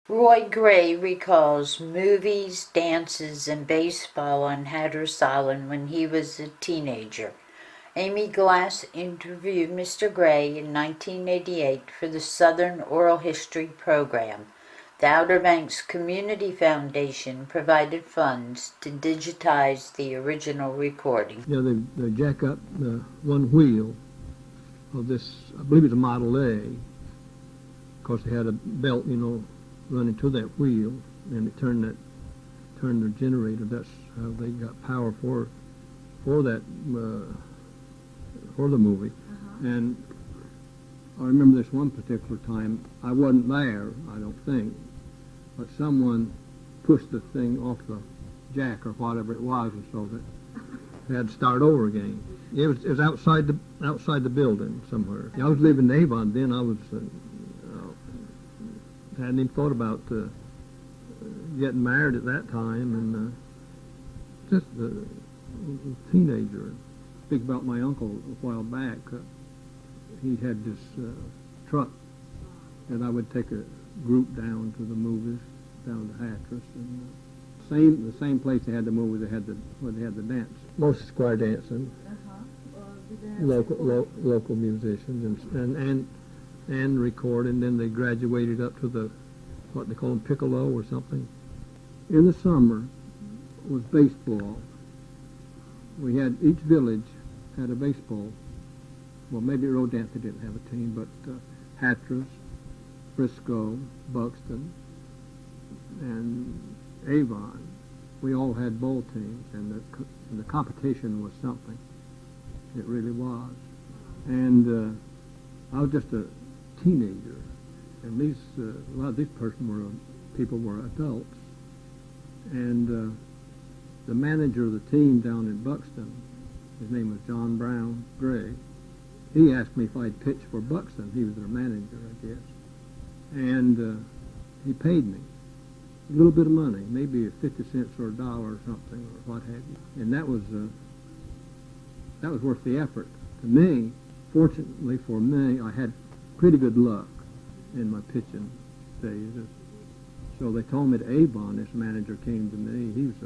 Roy Gray recalls movies, dances, and baseball on Hatteras Island when he was a teenager. Amy Glass interviewed Mr. Gray in 1988 for the Southern Oral History program. The Outer Banks Community Foundation provided funds to digitize the original recording. You know, they jack up the one wheel of this, I believe it's a Model A. Of course, they had a belt, running to that wheel, and it turned their generator. That's how they got power for that for the movie. And I remember this one particular time. I wasn't there, I don't think, but someone pushed the thing off the jack or whatever it was, and so that they had to start over again. It was outside the building somewhere. I was living in Avon then. I was hadn't even thought about getting married at that time, and just a teenager. Speak about my uncle a while back. He had this truck, and I would take a group down to the movies, down to Hatteras, and the same place they had the movies. Where they had the dance, most square dancing, local musicians, and record, and then they graduated up to what they call them, piccolo or something. In the summer was baseball. We had, each village had a baseball. Well, maybe Rodanthe didn't have a team, but Hatteras, Frisco, Buxton, and Avon, we all had ball teams, and the competition was something. It really was. And I was just a teenager, and a lot of these people were adults. And the manager of the team down in Buxton, his name was John Brown Gray, he asked me if I'd pitch for Buxton. He was their manager, I guess. And he paid me a little bit of money, maybe 50 cents or $1 or something, or what have you. And that was worth the effort. To me, fortunately for me, I had pretty good luck in my pitching days. So they told me at Avon, this manager came to me. He was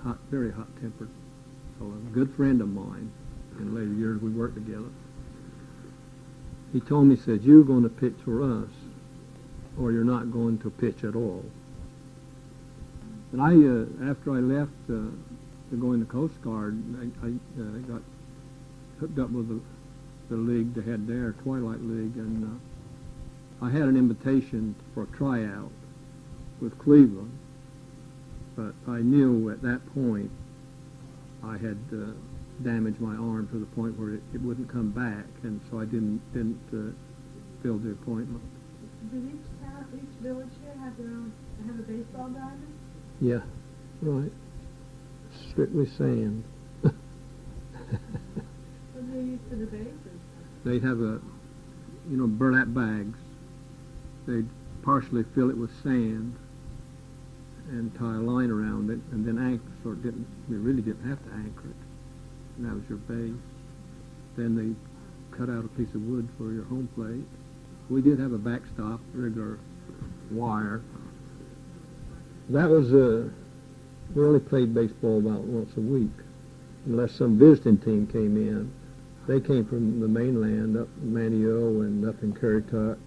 a very hot-tempered fellow, a good friend of mine. In later years, we worked together. He told me, said, "You're going to pitch for us, or you're not going to pitch at all." And after I left to go in the Coast Guard, I got hooked up with the league they had there, Twilight League, and I had an invitation for a tryout with Cleveland, but I knew at that point I had damaged my arm to the point where it wouldn't come back, and so I didn't fill the appointment. Did each village here have a baseball diamond? Yeah, right. Strictly sand. What do they use for the bases? They'd have burlap bags. They'd partially fill it with sand and tie a line around it, and then anchor, so you really didn't have to anchor it. And that was your base. Then they cut out a piece of wood for your home plate. We did have a backstop, regular wire. That was, we only played baseball about once a week, unless some visiting team came in. They came from the mainland, up in Manio and up in Currituck